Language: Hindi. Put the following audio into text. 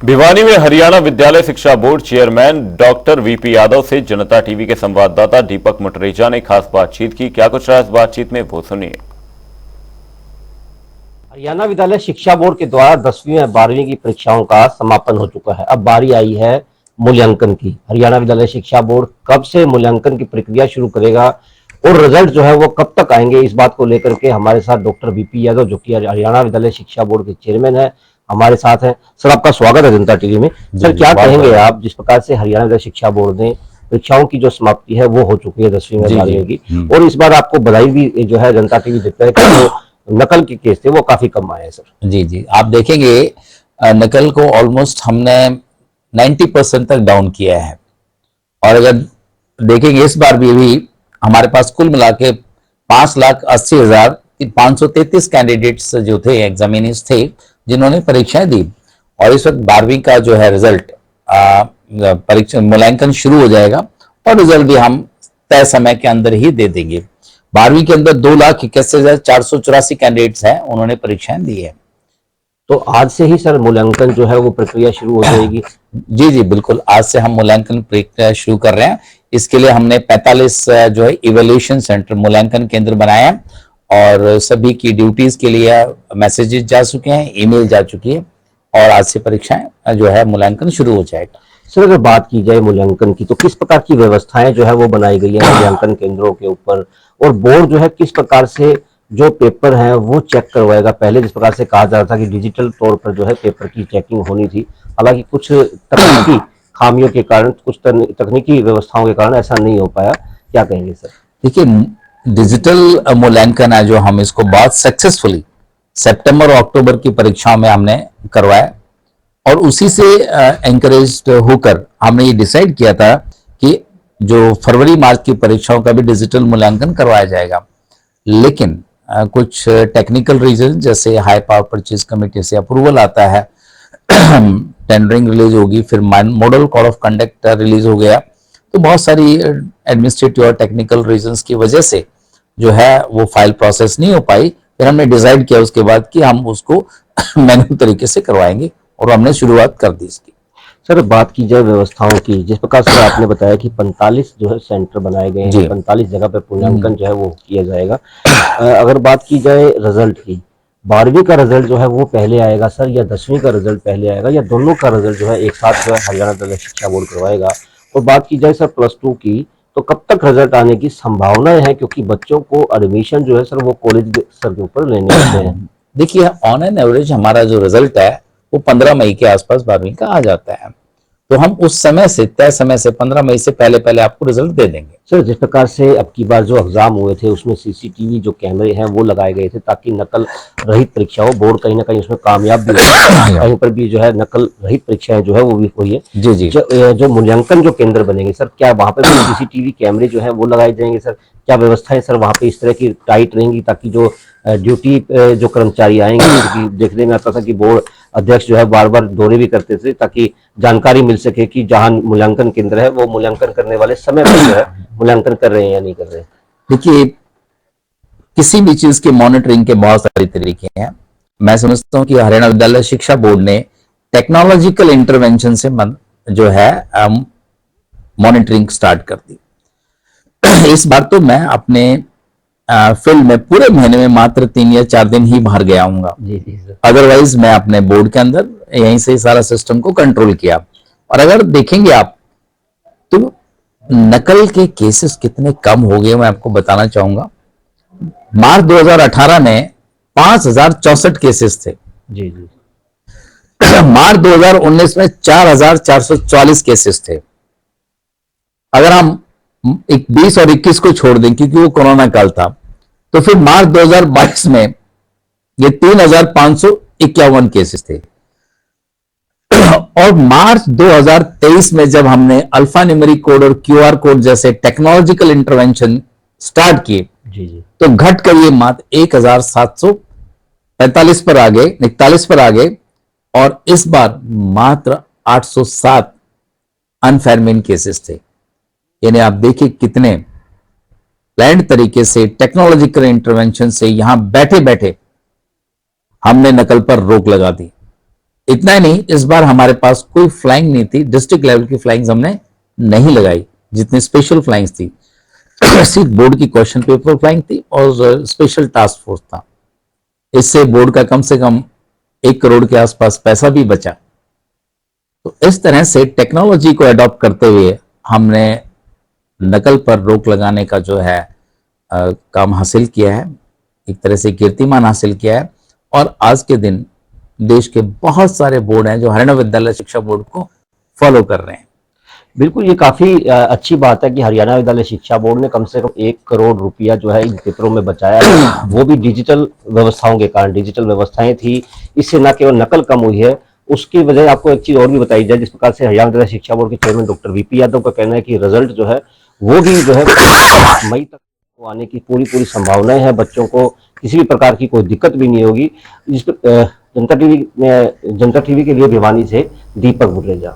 भिवानी में हरियाणा विद्यालय शिक्षा board chairman doctor VP Yadav से जनता टीवी के संवाददाता दीपक मटरेजा ने खास बातचीत की। क्या कुछ रहा इस बातचीत में, वो सुनिए। हरियाणा विद्यालय शिक्षा बोर्ड के द्वारा 10वीं और 12वीं की परीक्षाओं का समापन हो चुका है। अब बारी आई है मूल्यांकन की। हरियाणा विद्यालय शिक्षा बोर्ड कब से मूल्यांकन की प्रक्रिया शुरू करेगा और रिजल्ट जो है वो कब तक आएंगे, इस बात को लेकर के हमारे साथ डॉक्टर वीपी यादव, जो कि हरियाणा विद्यालय शिक्षा बोर्ड के चेयरमैन है, हमारे साथ हैं। सर, आपका स्वागत है जनता टीवी में। सर, क्या कहेंगे आप, जिस प्रकार से हरियाणा विद्यालय शिक्षा बोर्ड ने परीक्षाओं की जो समाप्ति है वो हो चुकी है 10वीं में 12वीं की, और इस बार आपको बधाई भी जो है जनता टीवी देता है कि जो नकल के केस थे वो काफी कम आए हैं। सर जी जी, आप देखेंगे नकल को ऑलमोस्ट हमने 90% तक डाउन किया है। और अगर देखेंगे इस बार भी हमारे पास कुल मिला के 5,80,533 कैंडिडेट्स जो थे, एग्जामिनीज थे, जिन्होंने परीक्षाएं दी। और इस वक्त 12वीं का जो है रिजल्ट, परीक्षा मूल्यांकन शुरू हो जाएगा और रिजल्ट भी हम तय समय के अंदर ही दे देंगे। 12वीं के अंदर 2,81,484 कैंडिडेट्स हैं, उन्होंने परीक्षाएं दी है। तो आज से ही सर मूल्यांकन जो है वो प्रक्रिया शुरू हो जाएगी? जी जी बिल्कुल, आज से हम मूल्यांकन प्रक्रिया शुरू कर रहे हैं। इसके लिए हमने 45 जो है इवैल्यूएशन सेंटर, मूल्यांकन केंद्र बनाए हैं और सभी की ड्यूटीज के लिए मैसेजेस जा चुके हैं, ईमेल जा चुकी है और आज से परीक्षाएं जो है मूल्यांकन शुरू हो जाएगा। सर, अगर बात की जाए मूल्यांकन की, तो किस प्रकार की व्यवस्थाएं जो है वो बनाई गई है मूल्यांकन केंद्रों के ऊपर, और बोर्ड जो है किस प्रकार से जो पेपर है वो चेक करवाएगा? पहले जिस प्रकार से कहा जा रहा था कि डिजिटल तौर पर जो है पेपर की चेकिंग होनी थी, हालांकि कुछ तकनीकी खामियों के कारण, कुछ तकनीकी व्यवस्थाओं के कारण ऐसा नहीं हो पाया। क्या कहेंगे सर? देखिए, डिजिटल मूल्यांकन है जो हम इसको बहुत सक्सेसफुली सितंबर और अक्टूबर की परीक्षाओं में हमने करवाया और उसी से एंकरेज्ड होकर हमने ये डिसाइड किया था कि जो फरवरी मार्च की परीक्षाओं का भी डिजिटल मूल्यांकन करवाया जाएगा। लेकिन कुछ टेक्निकल रीजन, जैसे हाई पावर परचेज कमेटी से अप्रूवल आता है, टेंडरिंग रिलीज होगी, फिर model code of conduct release हो गया, तो बहुत सारी एडमिनिस्ट्रेटिव और टेक्निकल रीजंस की वजह से जो है वो फाइल प्रोसेस नहीं हो पाई। फिर हमने डिसाइड किया उसके बाद कि हम उसको मैन्युअल तरीके से करवाएंगे और हमने शुरुआत कर दी इसकी। सर, बात की जाए व्यवस्थाओं की, जिस प्रकार से आपने बताया कि 45 जो है सेंटर बनाए गए हैं, 45 जगह पे मूल्यांकन जो है वो किया जाएगा। अगर बात की जाए रिजल्ट की, 12वीं का रिजल्ट जो है वो पहले आएगा सर, या 10वीं का रिजल्ट पहले आएगा, या दोनों का रिजल्ट जो है एक साथ जो है हरियाणा विद्यालय शिक्षा बोर्ड करवाएगा? और बात की जाए सर +2 की, तो कब तक रिजल्ट आने की संभावनाएं हैं, क्योंकि बच्चों को एडमिशन जो है सर वो कॉलेज सर के ऊपर लेने होते हैं? देखिए, ऑन एन एवरेज हमारा जो रिजल्ट है वो 15 मई के आसपास 12वीं का आ जाता है, तो हम उस समय से, तय समय से 15 मई से पहले पहले आपको रिजल्ट दे देंगे। सर, जिस प्रकार से अब की बार जो एग्जाम हुए थे उसमें सीसीटीवी जो कैमरे हैं वो लगाए गए थे ताकि नकल रहित परीक्षा हो, बोर्ड कहीं ना कहीं उसमें कामयाब भी हुआ, कहीं पर भी जो है नकल रहित परीक्षाएं जो है वो भी हुई है। जी जी, जो मूल्यांकन जो केंद्र बनेंगे सर, क्या वहां पर भी सीसीटीवी कैमरे जो है वो लगाए जाएंगे सर? क्या व्यवस्थाएं सर वहां पे इस तरह की टाइट रहेंगी ताकि जो ड्यूटी जो कर्मचारी आएंगे, क्योंकि देखने में आता था कि बोर्ड अध्यक्ष जो है बार बार दौरे भी करते थे ताकि जानकारी मिल सके कि जहां मूल्यांकन केंद्र है वो मूल्यांकन करने वाले समय पर जो है मूल्यांकन कर रहे हैं या नहीं कर रहे हैं? देखिए, किसी भी चीज के मॉनिटरिंग के बहुत सारे तरीके हैं। मैं समझता हूं कि हरियाणा विद्यालय शिक्षा बोर्ड ने टेक्नोलॉजिकल इंटरवेंशन से जो है मॉनिटरिंग स्टार्ट कर दी। इस बार तो मैं अपने फील्ड में पूरे महीने में मात्र 3 या 4 दिन ही बाहर गया हूँगा। अदरवाइज मैं अपने बोर्ड के अंदर यहीं से सारा सिस्टम को कंट्रोल किया। और अगर देखेंगे आप तो नकल के केसेस कितने कम हो गए, मैं आपको बताना चाहूंगा। मार्च 2018 में 5,064 केसेस थे। जी जी। मार्च 2019 में 4,444 केसेस थे। अगर हम 20 और 21 को छोड़ दें क्योंकि वो कोरोना काल था, तो फिर मार्च 2022 में ये 3,551 केसेस थे। और मार्च 2023 में जब हमने अल्फा न्यूमेरिक कोड और क्यूआर कोड जैसे टेक्नोलॉजिकल इंटरवेंशन स्टार्ट किए, तो घट कर ये मात्र 1,745 पर आ गए, 41 पर आ गए, और इस बार मात्र 807 अनफेयरमेन केसेस थे। यानी आप देखिए कितने प्लान्ड तरीके से टेक्नोलॉजिकल इंटरवेंशन से यहां बैठे बैठे हमने नकल पर रोक लगा दी। इतना ही नहीं, इस बार हमारे पास कोई फ्लाइंग नहीं थी, डिस्ट्रिक्ट लेवल की फ्लाइंग्स हमने नहीं लगाई, जितनी स्पेशल फ्लाइंग्स थी सिर्फ बोर्ड की क्वेश्चन पेपर फ्लाइंग थी और स्पेशल टास्क फोर्स था। इससे बोर्ड का कम से कम 1 करोड़ के आसपास पैसा भी बचा। तो इस तरह से टेक्नोलॉजी को अडॉप्ट करते हुए हमने नकल पर रोक लगाने का जो है काम हासिल किया है, एक तरह से कीर्तिमान हासिल किया है। और आज के दिन देश के बहुत सारे बोर्ड हैं जो हरियाणा विद्यालय शिक्षा बोर्ड को फॉलो कर रहे हैं। बिल्कुल, ये काफी अच्छी बात है कि हरियाणा विद्यालय शिक्षा बोर्ड ने कम से कम 1 करोड़ रुपया जो है इन पेपरों में बचाया है, वो भी डिजिटल व्यवस्थाओं के कारण। डिजिटल व्यवस्थाएं थी, इससे न केवल नकल कम हुई है, उसकी वजह आपको एक चीज और भी बताई जाए। जिस प्रकार से हरियाणा विद्यालय शिक्षा बोर्ड के चेयरमैन डॉक्टर वीपी यादव का कहना है कि रिजल्ट जो है वो भी जो है मई तक आने की पूरी संभावनाएं हैं, बच्चों को किसी भी प्रकार की कोई दिक्कत भी नहीं होगी। जनता टीवी के लिए भिवानी से दीपक बुटरेजा।